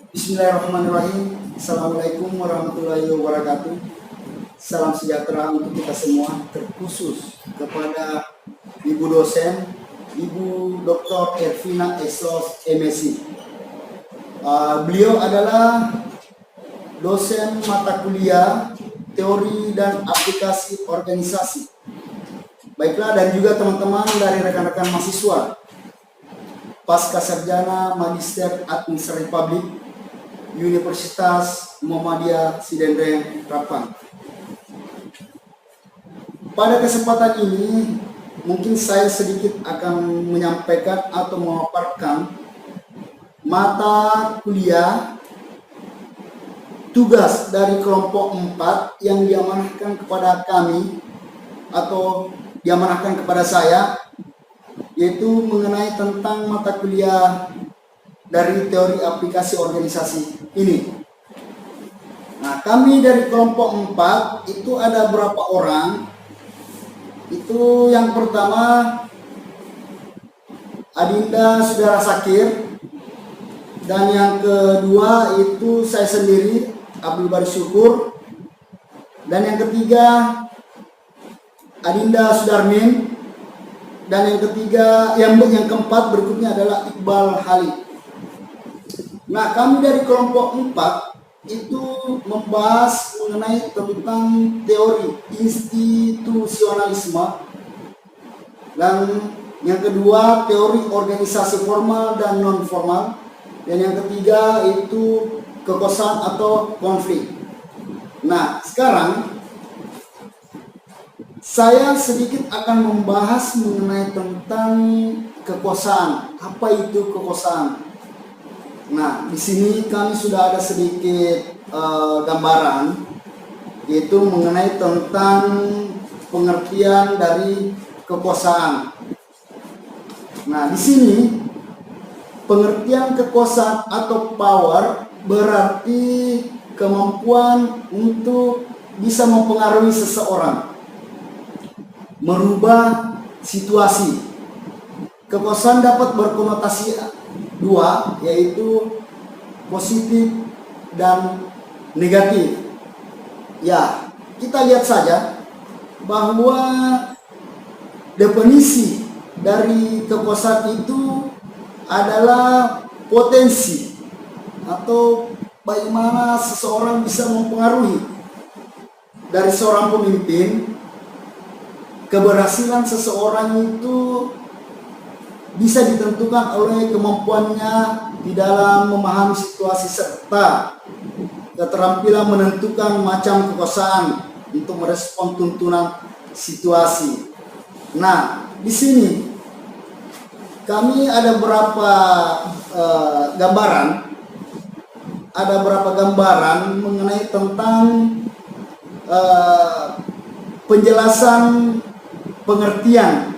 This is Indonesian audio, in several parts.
Bismillahirrahmanirrahim. Assalamualaikum warahmatullahi wabarakatuh. Salam sejahtera untuk kita semua, terkhusus kepada Ibu dosen, Ibu Dr. Ervina Esos MSc. Beliau adalah dosen mata kuliah teori dan aplikasi organisasi. Baiklah, dan juga teman-teman dari rekan-rekan mahasiswa Pasca Sarjana Magister Administrasi Publik Universitas Muhammadiyah Sidendreng Rapang. Pada kesempatan ini mungkin saya sedikit akan menyampaikan atau memaparkan mata kuliah tugas dari kelompok 4 yang diamanahkan kepada kami atau diamanahkan kepada saya, yaitu mengenai tentang mata kuliah dari teori aplikasi organisasi ini. Nah, kami dari kelompok 4 itu ada berapa orang? Itu yang pertama Adinda Saudara Sakir, dan yang kedua itu saya sendiri Abdul Bari Syukur, dan yang ketiga Adinda Sudarmin, dan yang ketiga, yang keempat berikutnya adalah Iqbal Halid. Nah, kami dari kelompok 4 itu membahas mengenai tentang teori institusionalisme, dan yang kedua teori organisasi formal dan non formal, dan yang ketiga itu kekosaan atau konflik. Nah, sekarang saya sedikit akan membahas mengenai tentang kekosaan. Apa itu kekosaan? Nah, di sini kami sudah ada sedikit gambaran, yaitu mengenai tentang pengertian dari kekuasaan. Nah, di sini pengertian kekuasaan atau power berarti kemampuan untuk bisa mempengaruhi seseorang, merubah situasi. Kekuasaan dapat berkonotasi dua, yaitu positif dan negatif. Ya, kita lihat saja bahwa definisi dari kekuasaan itu adalah potensi atau bagaimana seseorang bisa mempengaruhi. Dari seorang pemimpin, keberhasilan seseorang itu bisa ditentukan oleh kemampuannya di dalam memahami situasi serta keterampilan menentukan macam kekuasaan untuk merespon tuntunan situasi. Nah, di sini kami ada beberapa gambaran mengenai tentang penjelasan pengertian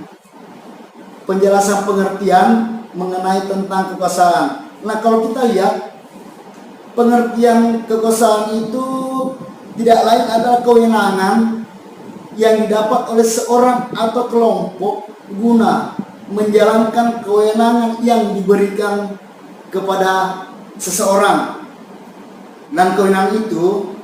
mengenai tentang kekuasaan. Nah, kalau kita lihat pengertian kekuasaan itu tidak lain adalah kewenangan yang didapat oleh seorang atau kelompok guna menjalankan kewenangan yang diberikan kepada seseorang, dan kewenangan itu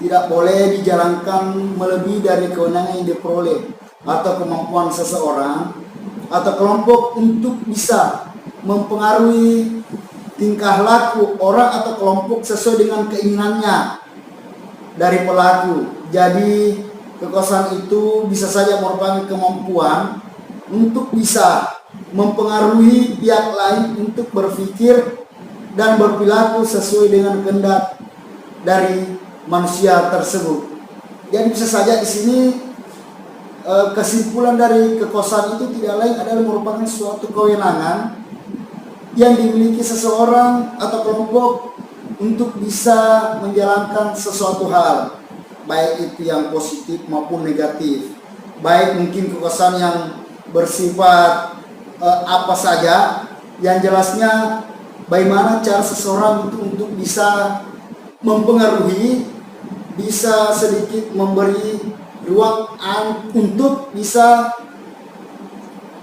tidak boleh dijalankan melebihi dari kewenangan yang diperoleh atau kemampuan seseorang atau kelompok untuk bisa mempengaruhi tingkah laku orang atau kelompok sesuai dengan keinginannya dari pelaku. Jadi kekuasaan itu bisa saja merupakan kemampuan untuk bisa mempengaruhi pihak lain untuk berpikir dan berperilaku sesuai dengan kehendak dari manusia tersebut. Jadi bisa saja di sini kesimpulan dari kekuasaan itu tidak lain adalah merupakan suatu kewenangan yang dimiliki seseorang atau kelompok untuk bisa menjalankan sesuatu hal, baik itu yang positif maupun negatif. Baik mungkin kekuasaan yang bersifat apa saja, yang jelasnya bagaimana cara seseorang itu untuk bisa mempengaruhi, bisa sedikit memberi ruang untuk bisa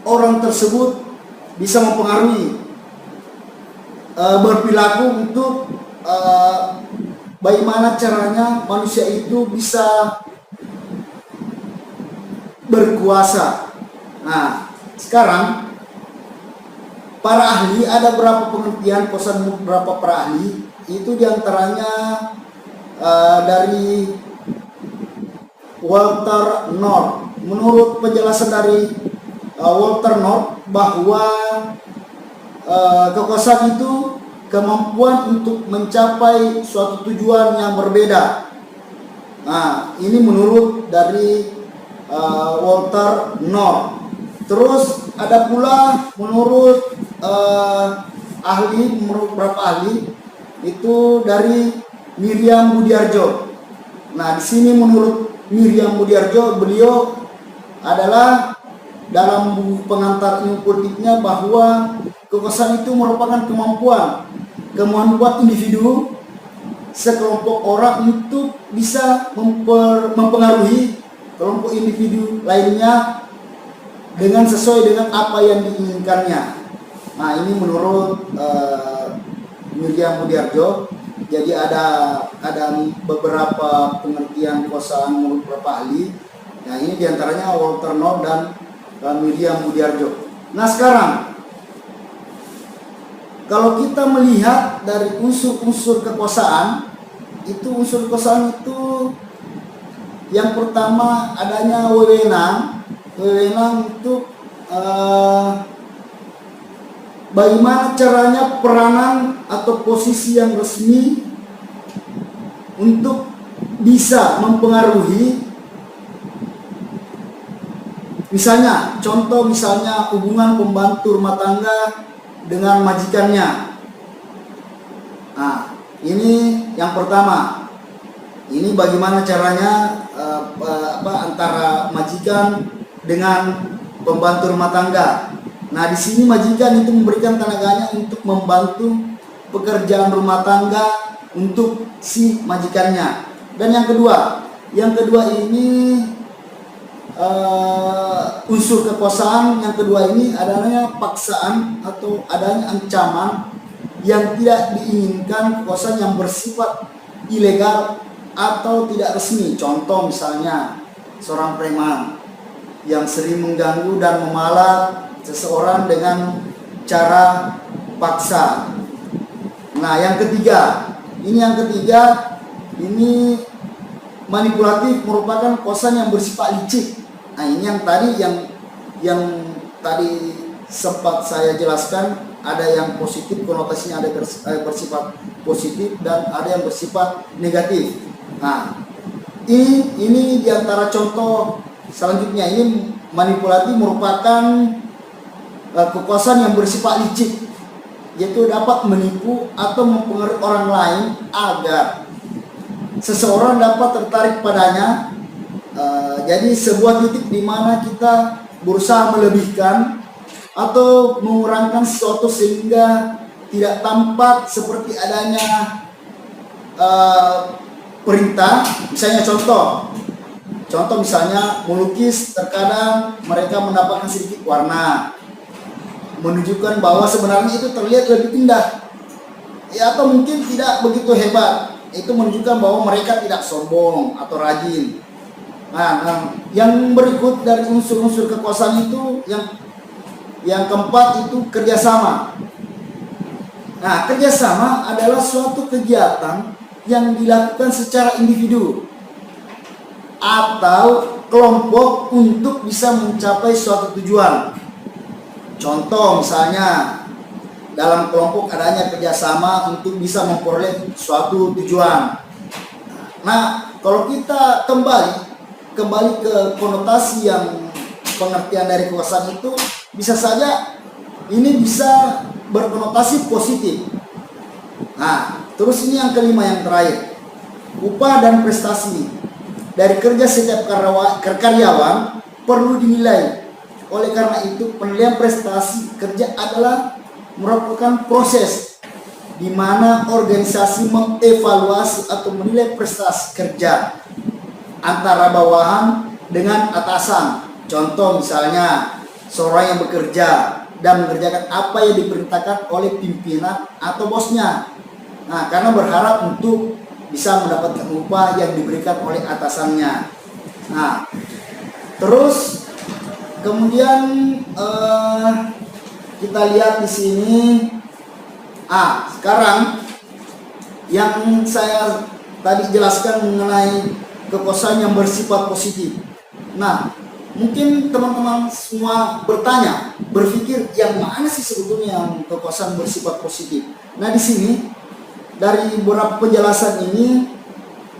orang tersebut bisa mempengaruhi berperilaku untuk bagaimana caranya manusia itu bisa berkuasa. Nah, sekarang para ahli, ada berapa pengertian kosan beberapa para ahli, itu diantaranya dari Walter North. Menurut penjelasan dari Walter North, bahwa kekuasaan itu kemampuan untuk mencapai suatu tujuan yang berbeda. Nah, ini menurut dari Walter North. Terus ada pula menurut beberapa ahli, itu dari Miriam Budiarjo. Nah, di sini menurut Miriam Budiarjo, beliau adalah dalam buku pengantar ilmu politiknya bahwa kekuasaan itu merupakan kemampuan individu sekelompok orang untuk bisa mempengaruhi kelompok individu lainnya dengan sesuai dengan apa yang diinginkannya. Nah, ini menurut Miriam Budiarjo. Jadi ada beberapa pengertian kekuasaan menurut beberapa ahli. Nah, ini diantaranya Walter North dan Miriam Budiarjo. Nah, sekarang kalau kita melihat dari unsur-unsur kekuasaan, unsur kekuasaan itu yang pertama adanya wewenang untuk bagaimana caranya peranan atau posisi yang resmi untuk bisa mempengaruhi, misalnya hubungan pembantu rumah tangga dengan majikannya. Nah, ini yang pertama. Ini bagaimana caranya antara majikan dengan pembantu rumah tangga. Nah, di sini majikan itu memberikan tenaganya untuk membantu pekerjaan rumah tangga untuk si majikannya. Dan yang kedua ini unsur kekuasaan yang kedua ini adanya paksaan atau adanya ancaman yang tidak diinginkan, kekuasaan yang bersifat ilegal atau tidak resmi. Contoh misalnya seorang preman yang sering mengganggu dan memalak seseorang dengan cara paksa. Nah, yang ketiga ini manipulatif, merupakan kekuasaan yang bersifat licik. Nah, ini yang tadi sempat saya jelaskan, ada yang positif, konotasinya ada bersifat positif dan ada yang bersifat negatif. Nah, ini diantara contoh selanjutnya. Ini manipulatif merupakan kekuasaan yang bersifat licik, yaitu dapat menipu atau mempengaruhi orang lain agar seseorang dapat tertarik padanya. Jadi sebuah titik di mana kita berusaha melebihkan atau mengurangkan sesuatu sehingga tidak tampak seperti adanya perintah. Misalnya contoh misalnya melukis, terkadang mereka mendapatkan sedikit warna, menunjukkan bahwa sebenarnya itu terlihat lebih indah, ya, atau mungkin tidak begitu hebat. Itu menunjukkan bahwa mereka tidak sombong atau rajin. Nah, yang berikut dari unsur-unsur kekuasaan itu yang keempat itu kerjasama. Nah, kerjasama adalah suatu kegiatan yang dilakukan secara individu atau kelompok untuk bisa mencapai suatu tujuan. Contoh misalnya dalam kelompok adanya kerjasama untuk bisa memperoleh suatu tujuan. Nah, kalau kita kembali ke konotasi yang pengertian dari kekuasaan itu, bisa saja ini bisa berkonotasi positif. Nah, terus ini yang kelima, yang terakhir, upah dan prestasi dari kerja setiap karyawan perlu dinilai. Oleh karena itu, penilaian prestasi kerja adalah merupakan proses di mana organisasi mengevaluasi atau menilai prestasi kerja antara bawahan dengan atasan. Contoh misalnya seorang yang bekerja dan mengerjakan apa yang diperintahkan oleh pimpinan atau bosnya. Nah, karena berharap untuk bisa mendapatkan upah yang diberikan oleh atasannya. Nah, terus kemudian kita lihat di sini. Sekarang yang saya tadi jelaskan mengenai kekosan yang bersifat positif. Nah, mungkin teman-teman semua bertanya, berpikir yang mana sih sebetulnya yang kekosan bersifat positif? Nah, di sini dari beberapa penjelasan ini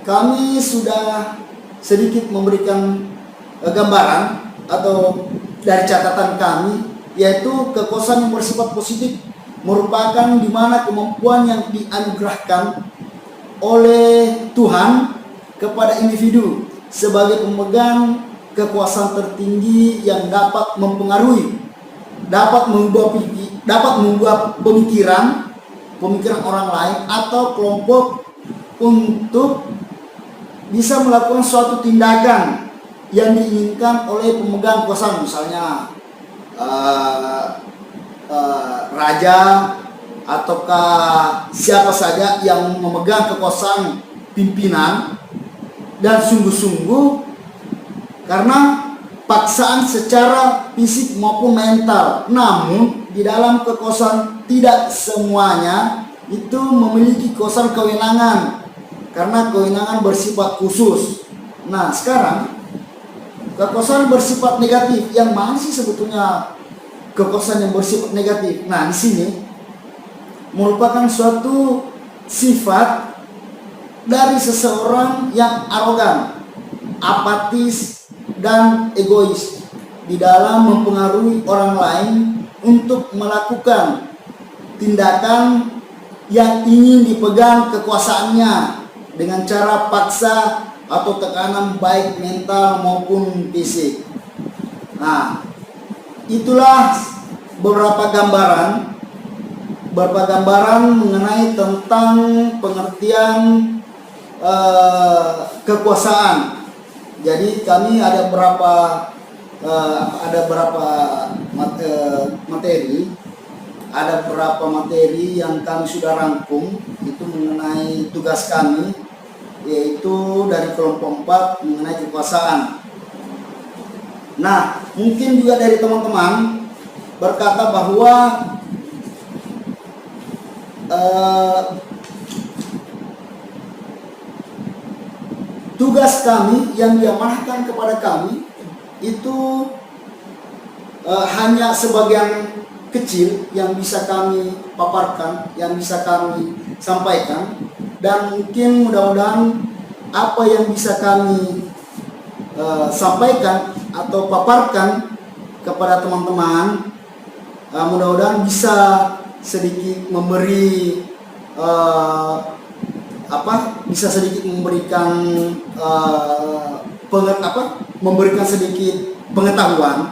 kami sudah sedikit memberikan gambaran atau dari catatan kami, yaitu kekosan yang bersifat positif merupakan di mana kemampuan yang dianugerahkan oleh Tuhan kepada individu sebagai pemegang kekuasaan tertinggi yang dapat mempengaruhi, dapat mengubah pemikiran orang lain atau kelompok untuk bisa melakukan suatu tindakan yang diinginkan oleh pemegang kekuasaan, misalnya raja ataukah siapa saja yang memegang kekuasaan pimpinan dan sungguh-sungguh karena paksaan secara fisik maupun mental. Namun di dalam kekuasaan tidak semuanya itu memiliki kekuasaan kewenangan, karena kewenangan bersifat khusus. Nah, sekarang kekuasaan bersifat negatif, yang mana sih sebetulnya kekuasaan yang bersifat negatif? Nah, di sini merupakan suatu sifat dari seseorang yang arogan, apatis, dan egois di dalam mempengaruhi orang lain untuk melakukan tindakan yang ingin dipegang kekuasaannya dengan cara paksa atau tekanan baik mental maupun fisik. Nah, itulah beberapa gambaran mengenai tentang pengertian kekuasaan. Jadi kami ada beberapa materi yang kami sudah rangkum itu mengenai tugas kami, yaitu dari kelompok 4 mengenai kekuasaan. Nah, mungkin juga dari teman-teman berkata bahwa tugas kami yang diamanahkan kepada kami itu hanya sebagian kecil yang bisa kami paparkan, yang bisa kami sampaikan, dan mungkin mudah-mudahan apa yang bisa kami sampaikan atau paparkan kepada teman-teman mudah-mudahan bisa sedikit memberi bisa sedikit memberikan memberikan sedikit pengetahuan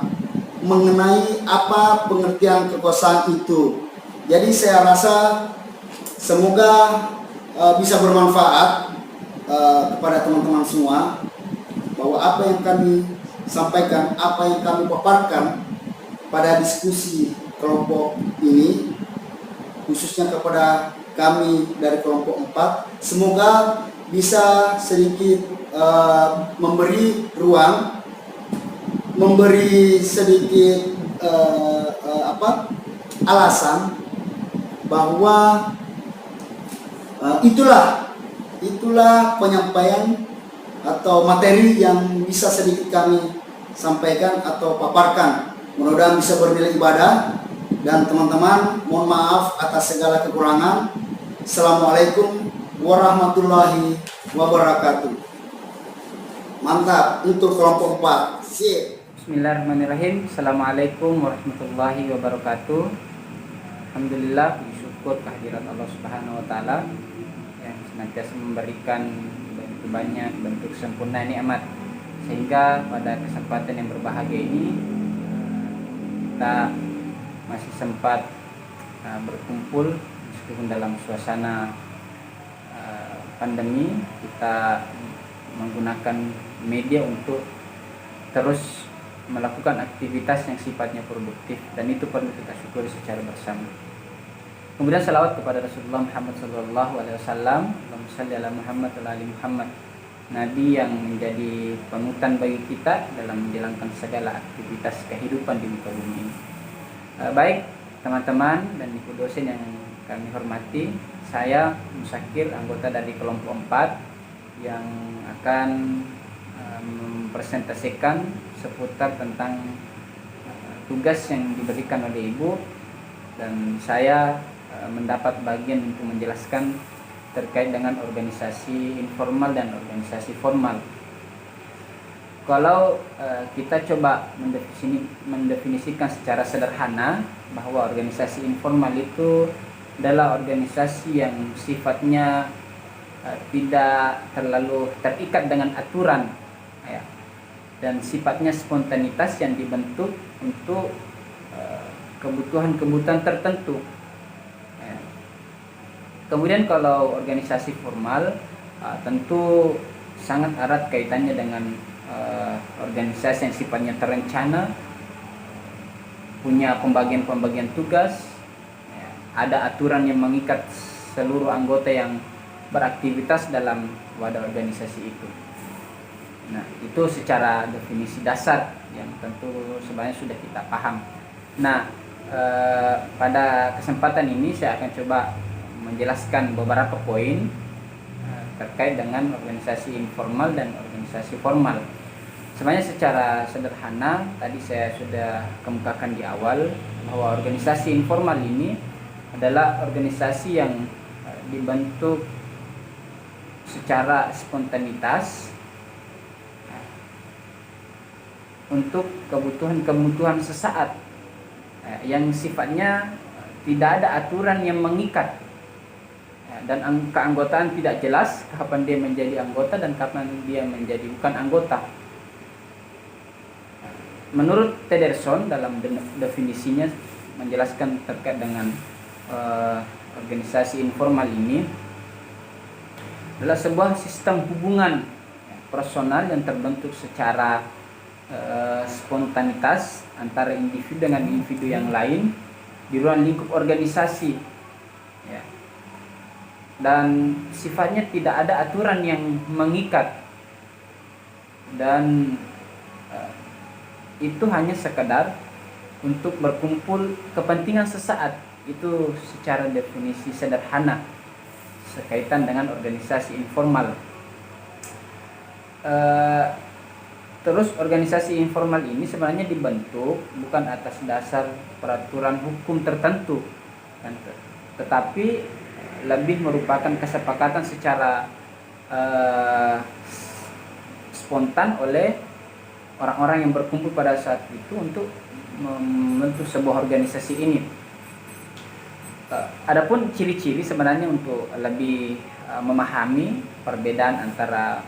mengenai apa pengertian kekuasaan itu. Jadi saya rasa semoga bisa bermanfaat kepada teman-teman semua, bahwa apa yang kami sampaikan, apa yang kami paparkan pada diskusi kelompok ini, khususnya kepada kami dari kelompok 4, semoga bisa sedikit memberi ruang, memberi sedikit alasan bahwa itulah penyampaian atau materi yang bisa sedikit kami sampaikan atau paparkan. Mudah-mudahan bisa bernilai ibadah, dan teman-teman mohon maaf atas segala kekurangan. Assalamualaikum warahmatullahi wabarakatuh. Mantap untuk kelompok 4. Sip. Bismillahirrahmanirrahim. Assalamualaikum warahmatullahi wabarakatuh. Alhamdulillah, bersyukur kehadirat Allah Subhanahu wa taala yang senantiasa memberikan begitu banyak bentuk sempurna nikmat, sehingga pada kesempatan yang berbahagia ini kita masih sempat berkumpul meskipun dalam suasana pandemi. Kita menggunakan media untuk terus melakukan aktivitas yang sifatnya produktif, dan itu perlu kita syukuri secara bersama. Kemudian salawat kepada Rasulullah Muhammad sallallahu alaihi wasallam. Allahumma shalli ala Muhammad wa ala ali Muhammad. Nabi yang menjadi panutan bagi kita dalam menjalankan segala aktivitas kehidupan di muka bumi ini. Baik teman-teman dan ibu dosen yang kami hormati, saya Musakir, anggota dari kelompok 4 yang akan mempresentasikan seputar tentang tugas yang diberikan oleh ibu, dan saya mendapat bagian untuk menjelaskan terkait dengan organisasi informal dan organisasi formal. Kalau kita coba mendefinisikan secara sederhana bahwa organisasi informal itu adalah organisasi yang sifatnya tidak terlalu terikat dengan aturan, ya, dan sifatnya spontanitas yang dibentuk untuk kebutuhan-kebutuhan tertentu. Kemudian kalau organisasi formal tentu sangat erat kaitannya dengan organisasi yang sifatnya terencana, punya pembagian-pembagian tugas, ada aturan yang mengikat seluruh anggota yang beraktivitas dalam wadah organisasi itu. Nah, itu secara definisi dasar yang tentu sebenarnya sudah kita paham. Nah, pada kesempatan ini saya akan coba menjelaskan beberapa poin terkait dengan organisasi informal dan organisasi formal. Sebenarnya secara sederhana tadi saya sudah kemukakan di awal bahwa organisasi informal ini adalah organisasi yang dibentuk secara spontanitas untuk kebutuhan-kebutuhan sesaat yang sifatnya tidak ada aturan yang mengikat, dan keanggotaan tidak jelas kapan dia menjadi anggota dan kapan dia menjadi bukan anggota. Menurut Tedderson dalam definisinya menjelaskan terkait dengan organisasi informal ini adalah sebuah sistem hubungan personal yang terbentuk secara spontanitas antara individu dengan individu yang lain di ruang lingkup organisasi, ya. Dan sifatnya tidak ada aturan yang mengikat, dan itu hanya sekedar untuk berkumpul kepentingan sesaat. Itu secara definisi sederhana sekaitan dengan organisasi informal. Terus organisasi informal ini sebenarnya dibentuk bukan atas dasar peraturan hukum tertentu, tetapi lebih merupakan kesepakatan secara spontan oleh orang-orang yang berkumpul pada saat itu untuk membentuk sebuah organisasi ini. Adapun ciri-ciri sebenarnya untuk lebih memahami perbedaan antara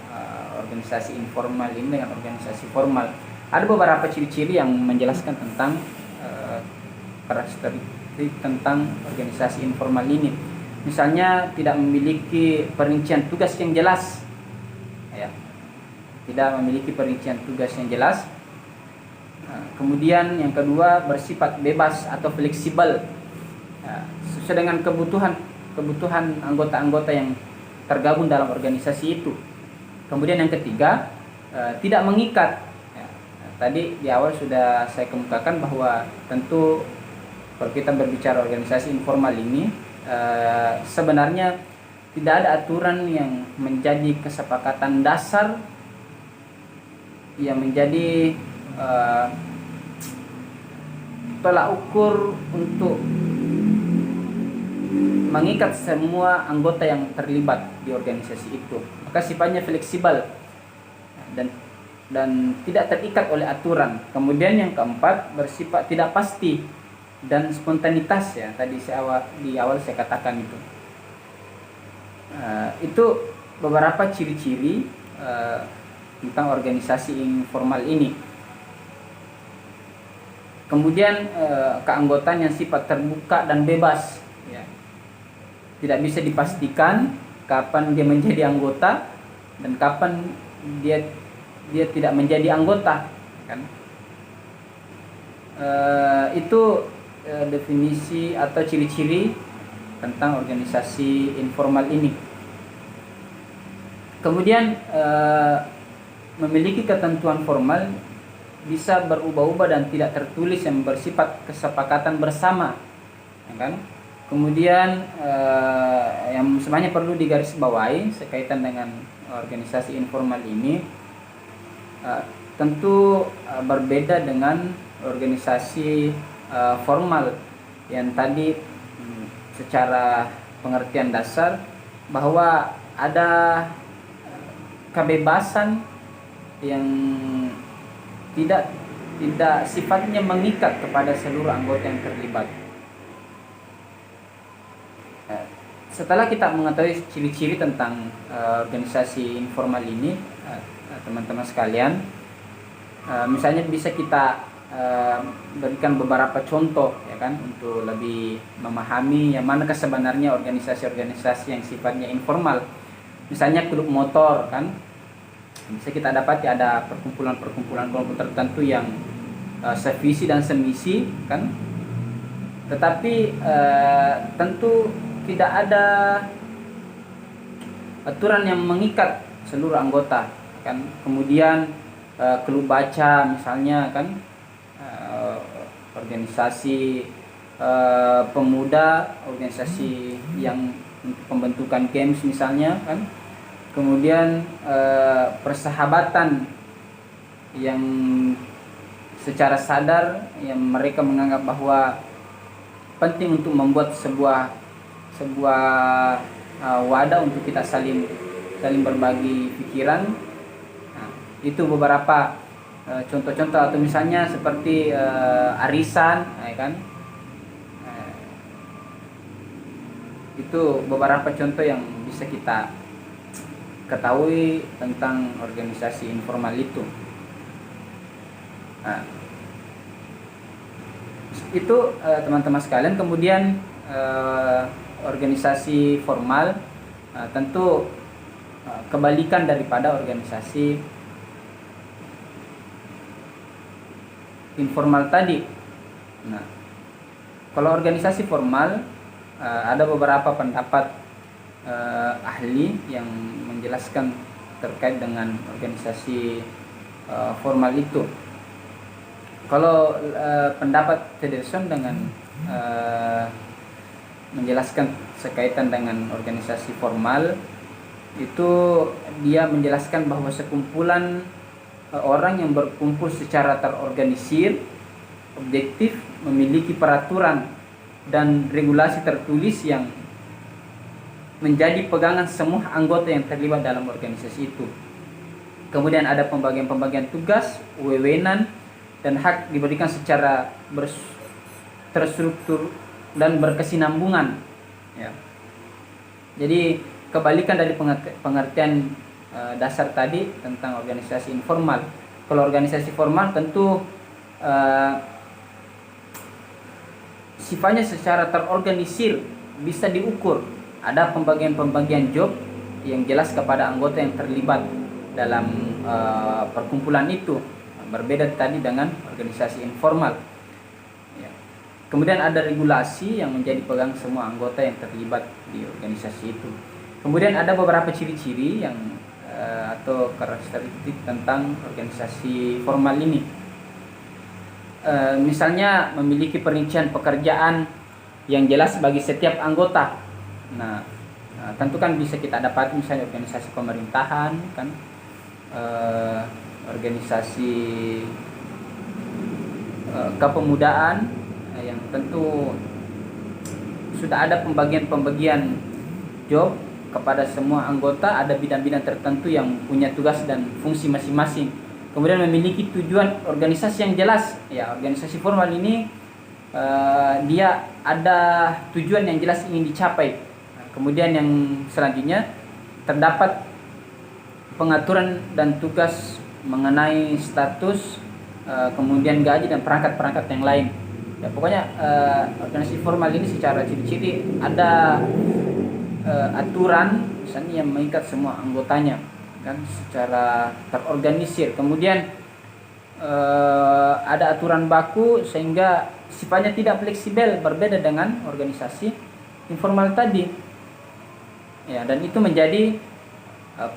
organisasi informal ini dengan organisasi formal, ada beberapa ciri-ciri yang menjelaskan tentang karakteristik tentang organisasi informal ini. Misalnya tidak memiliki perincian tugas yang jelas, ya. Tidak memiliki perincian tugas yang jelas. Kemudian yang kedua, bersifat bebas atau fleksibel, sesuai dengan kebutuhan anggota-anggota yang tergabung dalam organisasi itu. Kemudian yang ketiga, tidak mengikat. Tadi di awal sudah saya kemukakan bahwa tentu kalau kita berbicara organisasi informal ini, sebenarnya tidak ada aturan yang menjadi kesepakatan dasar yang menjadi tolak ukur untuk mengikat semua anggota yang terlibat di organisasi itu. Maka sifatnya fleksibel dan tidak terikat oleh aturan. Kemudian yang keempat, bersifat tidak pasti dan spontanitas, ya. Tadi di awal saya katakan itu. Itu beberapa ciri-ciri tentang organisasi informal ini. Kemudian keanggotaan yang sifat terbuka dan bebas, ya. Tidak bisa dipastikan kapan dia menjadi anggota dan kapan dia tidak menjadi anggota, kan? Itu definisi atau ciri-ciri tentang organisasi informal ini. Kemudian memiliki ketentuan formal bisa berubah-ubah dan tidak tertulis yang bersifat kesepakatan bersama, ya kan? Kemudian yang sebenarnya perlu digarisbawahi sekaitan dengan organisasi informal ini, tentu berbeda dengan organisasi formal yang tadi secara pengertian dasar bahwa ada kebebasan yang tidak sifatnya mengikat kepada seluruh anggota yang terlibat. Setelah kita mengetahui ciri-ciri tentang organisasi informal ini, teman-teman sekalian, misalnya bisa kita berikan beberapa contoh, ya kan, untuk lebih memahami yang manakah sebenarnya organisasi-organisasi yang sifatnya informal. Misalnya klub motor, kan, bisa kita dapati ada perkumpulan-perkumpulan kelompok tertentu yang sevisi dan semisi, kan, tetapi tentu tidak ada aturan yang mengikat seluruh anggota, kan. Kemudian klub baca misalnya, kan, organisasi pemuda, organisasi yang untuk pembentukan games misalnya, kan. Kemudian persahabatan yang secara sadar yang mereka menganggap bahwa penting untuk membuat sebuah wadah untuk kita saling berbagi pikiran. Nah, itu beberapa contoh-contoh, atau misalnya seperti arisan, ya kan. Itu beberapa contoh yang bisa kita ketahui tentang organisasi informal itu. Nah, itu teman-teman sekalian. Kemudian organisasi formal tentu kebalikan daripada organisasi informal tadi. Nah, kalau organisasi formal ada beberapa pendapat ahli yang menjelaskan terkait dengan organisasi formal itu. Kalau pendapat Federson dengan menjelaskan sekaitan dengan organisasi formal itu, dia menjelaskan bahwa sekumpulan orang yang berkumpul secara terorganisir, objektif, memiliki peraturan dan regulasi tertulis yang menjadi pegangan semua anggota yang terlibat dalam organisasi itu. Kemudian ada pembagian tugas, wewenang, dan hak diberikan secara terstruktur dan berkesinambungan, ya. Jadi kebalikan dari pengertian dasar tadi tentang organisasi informal. Kalau organisasi formal tentu sifatnya secara terorganisir, bisa diukur. Ada pembagian job yang jelas kepada anggota yang terlibat dalam perkumpulan itu. Berbeda tadi dengan organisasi informal, ya. Kemudian ada regulasi yang menjadi pegang semua anggota yang terlibat di organisasi itu. Kemudian ada beberapa ciri-ciri yang atau karakteristik tentang organisasi formal ini. Misalnya memiliki perincian pekerjaan yang jelas bagi setiap anggota. Nah, tentu kan bisa kita dapat misalnya organisasi pemerintahan, kan, organisasi kepemudaan, yang tentu sudah ada pembagian job kepada semua anggota, ada bidang-bidang tertentu yang punya tugas dan fungsi masing-masing. Kemudian memiliki tujuan organisasi yang jelas, ya. Organisasi formal ini dia ada tujuan yang jelas ingin dicapai. Kemudian yang selanjutnya terdapat pengaturan dan tugas mengenai status, kemudian gaji dan perangkat-perangkat yang lain. Ya, pokoknya organisasi formal ini secara ciri-ciri ada aturan misalnya yang mengikat semua anggotanya, kan, secara terorganisir. Kemudian ada aturan baku sehingga sifatnya tidak fleksibel, berbeda dengan organisasi informal tadi. Ya, dan itu menjadi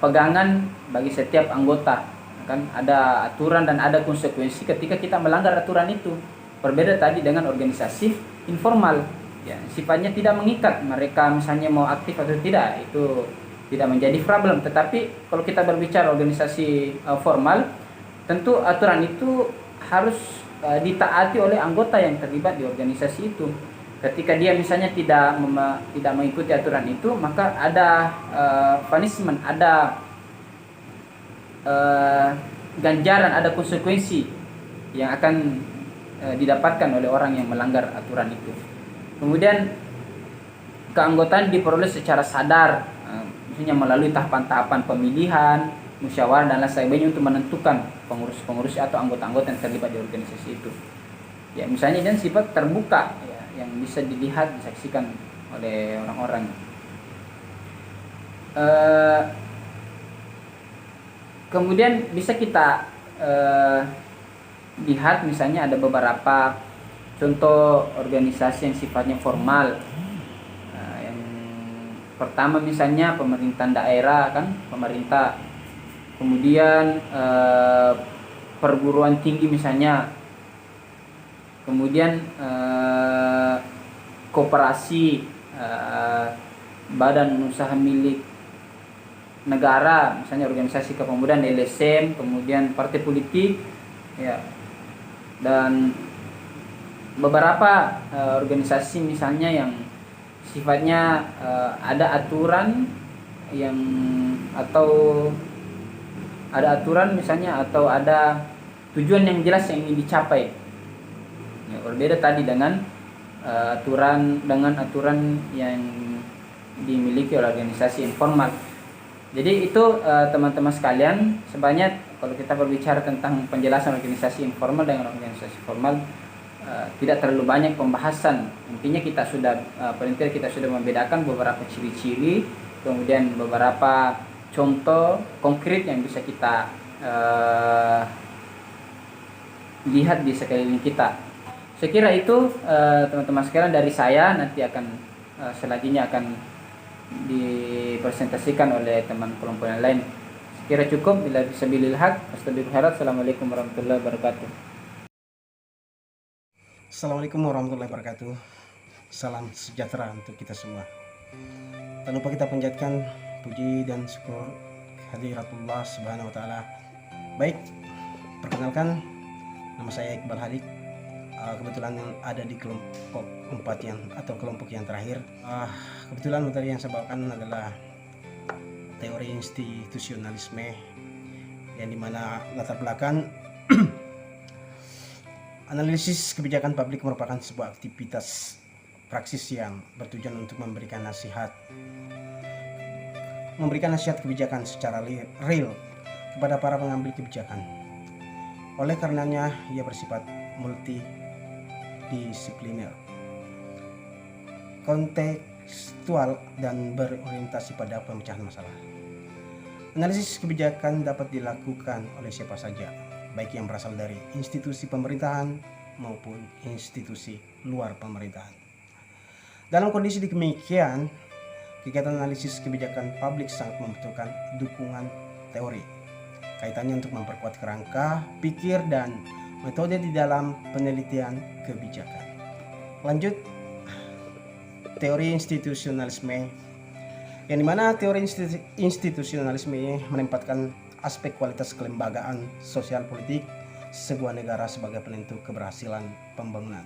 pegangan bagi setiap anggota. Kan ada aturan dan ada konsekuensi ketika kita melanggar aturan itu. Berbeda tadi dengan organisasi informal, ya sifatnya tidak mengikat mereka misalnya mau aktif atau tidak, itu tidak menjadi problem. Tetapi kalau kita berbicara organisasi formal, tentu aturan itu harus ditaati oleh anggota yang terlibat di organisasi itu. Ketika dia misalnya tidak mengikuti aturan itu, maka ada punishment, ada ganjaran, ada konsekuensi yang akan didapatkan oleh orang yang melanggar aturan itu. Kemudian keanggotaan diperoleh secara sadar, misalnya melalui tahapan-tahapan pemilihan, musyawarah dan lain sebagainya untuk menentukan pengurus-pengurus atau anggota-anggota yang terlibat di organisasi itu. Ya, misalnya dan sifat terbuka, ya, yang bisa dilihat, disaksikan oleh orang-orang. Kemudian bisa kita lihat misalnya ada beberapa contoh organisasi yang sifatnya formal. Yang pertama misalnya pemerintahan daerah, kan, pemerintah. Kemudian perguruan tinggi misalnya. Kemudian koperasi, badan usaha milik negara, misalnya organisasi kepemudaan, LSM, kemudian partai politik, ya, dan beberapa organisasi misalnya yang sifatnya ada aturan yang atau ada aturan misalnya atau ada tujuan yang jelas yang ingin dicapai. Ya, berbeda tadi dengan aturan yang dimiliki oleh organisasi informal. Jadi itu teman-teman sekalian, sebanyak kalau kita berbicara tentang penjelasan organisasi informal dengan organisasi formal, tidak terlalu banyak pembahasan. Intinya kita sudah perintil kita sudah membedakan beberapa ciri-ciri, kemudian beberapa contoh konkret yang bisa kita lihat di sekeliling kita. Saya kira itu teman-teman sekalian dari saya, nanti akan selanjutnya akan dipresentasikan oleh teman kelompok yang lain. Saya kira cukup. Bila sabilil haq, Assalamualaikum warahmatullahi wabarakatuh. Assalamualaikum warahmatullahi wabarakatuh. Salam sejahtera untuk kita semua. Tak lupa kita panjatkan puji dan syukur hadiratullah subhanahu wa ta'ala. Baik, perkenalkan, nama saya Iqbal Hadik. Kebetulan yang ada di kelompok 4 atau kelompok yang terakhir. Kebetulan materi yang saya bawakan adalah teori institusionalisme, yang dimana latar belakang analisis kebijakan publik merupakan sebuah aktivitas praksis yang bertujuan untuk memberikan nasihat kebijakan secara real kepada para pengambil kebijakan. Oleh karenanya ia bersifat multidisipliner, kontekstual, dan berorientasi pada pemecahan masalah. Analisis kebijakan dapat dilakukan oleh siapa saja, baik yang berasal dari institusi pemerintahan maupun institusi luar pemerintahan. Dalam kondisi demikian, kegiatan analisis kebijakan publik sangat membutuhkan dukungan teori, kaitannya untuk memperkuat kerangka pikir dan metode di dalam penelitian kebijakan. Lanjut, teori institusionalisme, yang dimana teori institusionalisme ini menempatkan aspek kualitas kelembagaan sosial politik sebuah negara sebagai penentu keberhasilan pembangunan.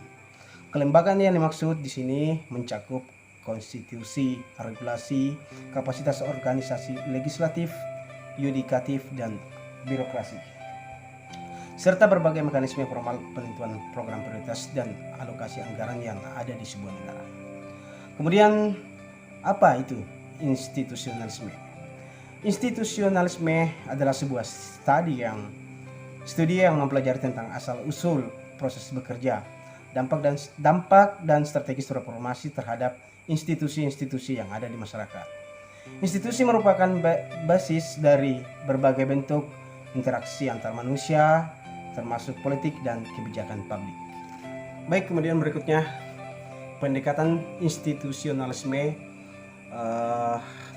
Kelembagaan yang dimaksud di sini mencakup konstitusi, regulasi, kapasitas organisasi legislatif, yudikatif, dan birokrasi, serta berbagai mekanisme formal penentuan program prioritas dan alokasi anggaran yang ada di sebuah negara. Kemudian, apa itu institusionalisme? Institusionalisme adalah sebuah studi yang mempelajari tentang asal-usul proses bekerja, dampak dan strategis reformasi terhadap institusi-institusi yang ada di masyarakat. Institusi merupakan basis dari berbagai bentuk interaksi antar manusia, termasuk politik dan kebijakan publik. Baik, kemudian berikutnya pendekatan institusionalisme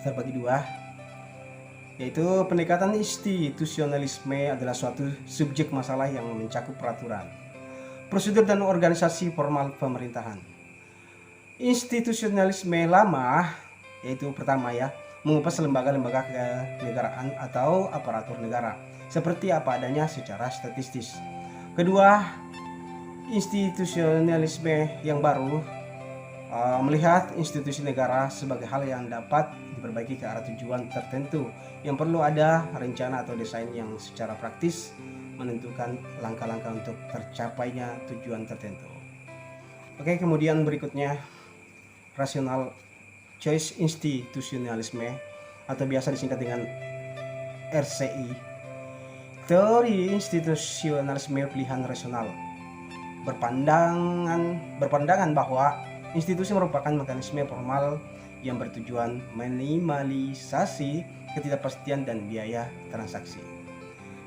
terbagi dua, yaitu pendekatan institusionalisme adalah suatu subjek masalah yang mencakup peraturan, prosedur dan organisasi formal pemerintahan. Institusionalisme lama, yaitu pertama mengupas lembaga-lembaga kenegaraan atau aparatur negara seperti apa adanya secara statistis. Kedua, institusionalisme yang baru melihat institusi negara sebagai hal yang dapat diperbaiki ke arah tujuan tertentu yang perlu ada rencana atau desain yang secara praktis menentukan langkah-langkah untuk tercapainya tujuan tertentu. Oke, kemudian berikutnya rational choice institutionalisme atau biasa disingkat dengan RCI. Teori institusionalisme pilihan rasional berpandangan bahwa institusi merupakan mekanisme formal yang bertujuan minimalisasi ketidakpastian dan biaya transaksi.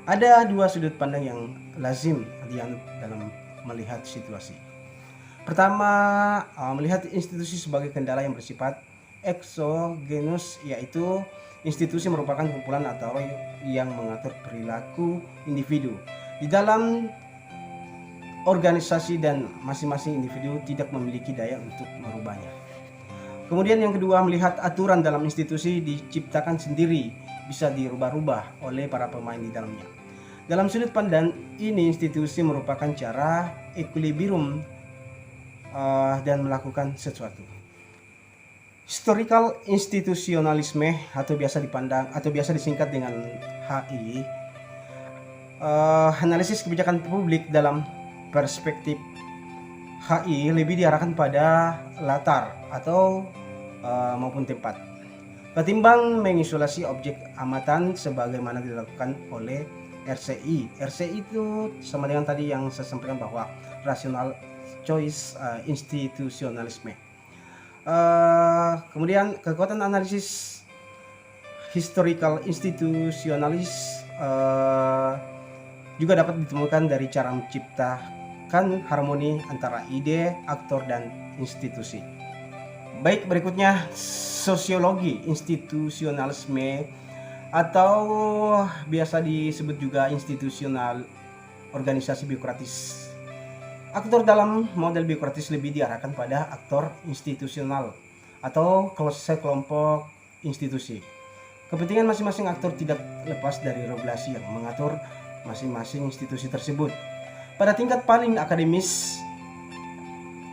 Ada dua sudut pandang yang lazim dianut dalam melihat situasi. Pertama, melihat institusi sebagai kendala yang bersifat exogenous, yaitu institusi merupakan kumpulan atau yang mengatur perilaku individu di dalam organisasi dan masing-masing individu tidak memiliki daya untuk merubahnya. Kemudian yang kedua, melihat aturan dalam institusi diciptakan sendiri, bisa dirubah-rubah oleh para pemain di dalamnya. Dalam sudut pandang ini, institusi merupakan cara equilibrium dan melakukan sesuatu. Historical institutionalisme atau biasa disingkat dengan HI, analisis kebijakan publik dalam perspektif HI lebih diarahkan pada latar atau maupun tempat, ketimbang mengisolasi objek amatan sebagaimana dilakukan oleh RCI. RCI itu sama dengan tadi yang saya sampaikan bahwa rational choice institutionalisme. Kemudian kekuatan analisis historical institutionalis juga dapat ditemukan dari cara menciptakan harmoni antara ide, aktor, dan institusi. Baik, berikutnya sosiologi institusionalisme atau biasa disebut juga institusional organisasi biokratis. Aktor dalam model biokratis lebih diarahkan pada aktor institusional atau sekelompok institusi. Kepentingan masing-masing aktor tidak lepas dari regulasi yang mengatur masing-masing institusi tersebut. Pada tingkat paling akademis,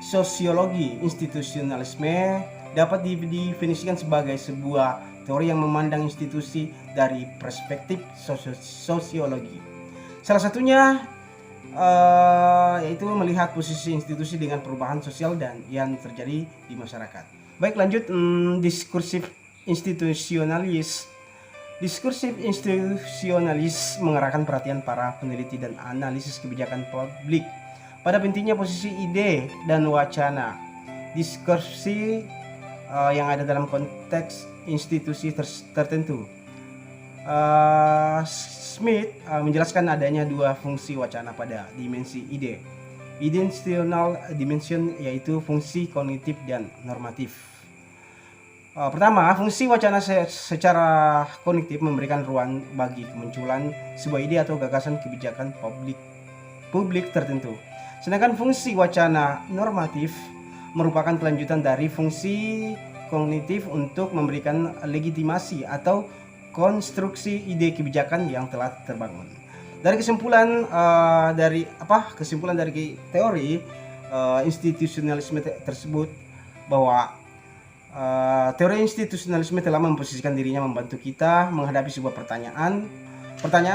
sosiologi institusionalisme dapat didefinisikan sebagai sebuah teori yang memandang institusi dari perspektif sosiologi. Salah satunya yaitu melihat posisi institusi dengan perubahan sosial dan yang terjadi di masyarakat. Baik, lanjut diskursif institusionalis. Diskursif institusionalis mengarahkan perhatian para peneliti dan analisis kebijakan publik pada pentingnya posisi ide dan wacana. Diskursi yang ada dalam konteks institusi tertentu. Smith menjelaskan adanya dua fungsi wacana pada dimensi ide. Intentional dimension yaitu fungsi kognitif dan normatif. Pertama, fungsi wacana secara kognitif memberikan ruang bagi kemunculan sebuah ide atau gagasan kebijakan publik tertentu. Sedangkan fungsi wacana normatif merupakan kelanjutan dari fungsi kognitif untuk memberikan legitimasi atau konstruksi ide kebijakan yang telah terbangun. Dari kesimpulan dari teori institusionalisme tersebut bahwa teori institusionalisme telah memposisikan dirinya membantu kita menghadapi sebuah pertanyaan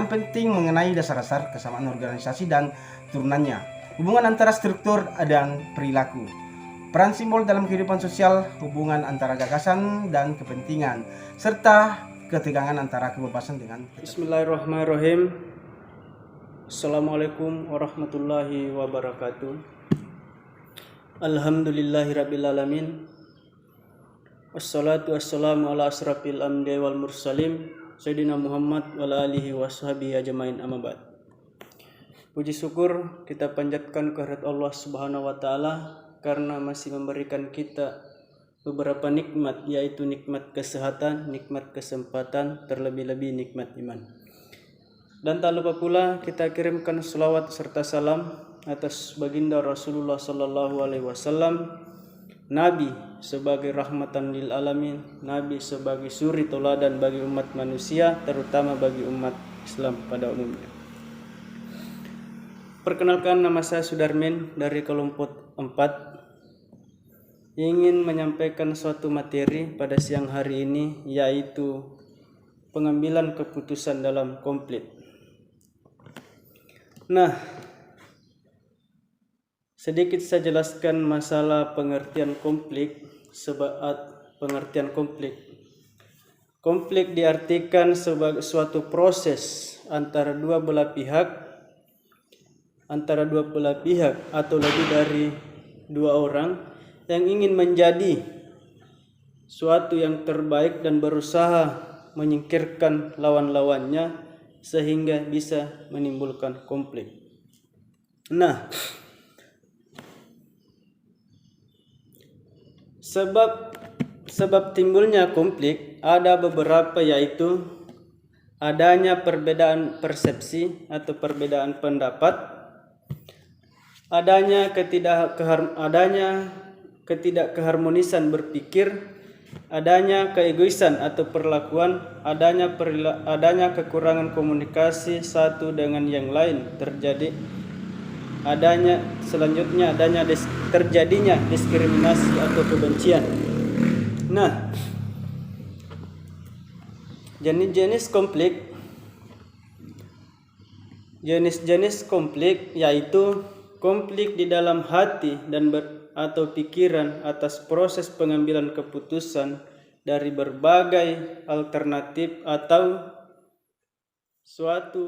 penting mengenai dasar-dasar kesamaan organisasi dan turunannya, hubungan antara struktur dan perilaku, peran simbol dalam kehidupan sosial, hubungan antara gagasan dan kepentingan, serta ketegangan antara kebebasan dengan Bismillahirrahmanirrahim. Assalamualaikum warahmatullahi wabarakatuh. Alhamdulillahirrabbilalamin. Wassalatu wassalamu ala asrafil anbiya'i wal mursalin Sayyidina Muhammad wa alihi washabihi ajmain, amma ba'd. Puji syukur kita panjatkan kehadirat Allah Subhanahu wa taala karena masih memberikan kita beberapa nikmat, yaitu nikmat kesehatan, nikmat kesempatan, terlebih-lebih nikmat iman. Dan tak lupa pula kita kirimkan selawat serta salam atas baginda Rasulullah sallallahu alaihi wasallam, Nabi sebagai rahmatan lil alamin, Nabi sebagai suri tauladan bagi umat manusia, terutama bagi umat Islam pada umumnya. Perkenalkan, nama saya Sudarmin dari kelompok 4. Ingin menyampaikan suatu materi pada siang hari ini, yaitu pengambilan keputusan dalam konflik. Nah, sedikit saya jelaskan masalah pengertian konflik. Pengertian konflik. Konflik diartikan sebagai suatu proses antara dua belah pihak atau lebih dari dua orang yang ingin menjadi suatu yang terbaik dan berusaha menyingkirkan lawan-lawannya sehingga bisa menimbulkan konflik. Nah, sebab timbulnya konflik ada beberapa, yaitu adanya perbedaan persepsi atau perbedaan pendapat, adanya ketidakkeharmonisan berpikir, adanya keegoisan atau perlakuan, adanya kekurangan komunikasi satu dengan yang lain terjadinya diskriminasi atau kebencian. Nah, jenis-jenis konflik yaitu konflik di dalam hati dan atau pikiran atas proses pengambilan keputusan dari berbagai alternatif atau suatu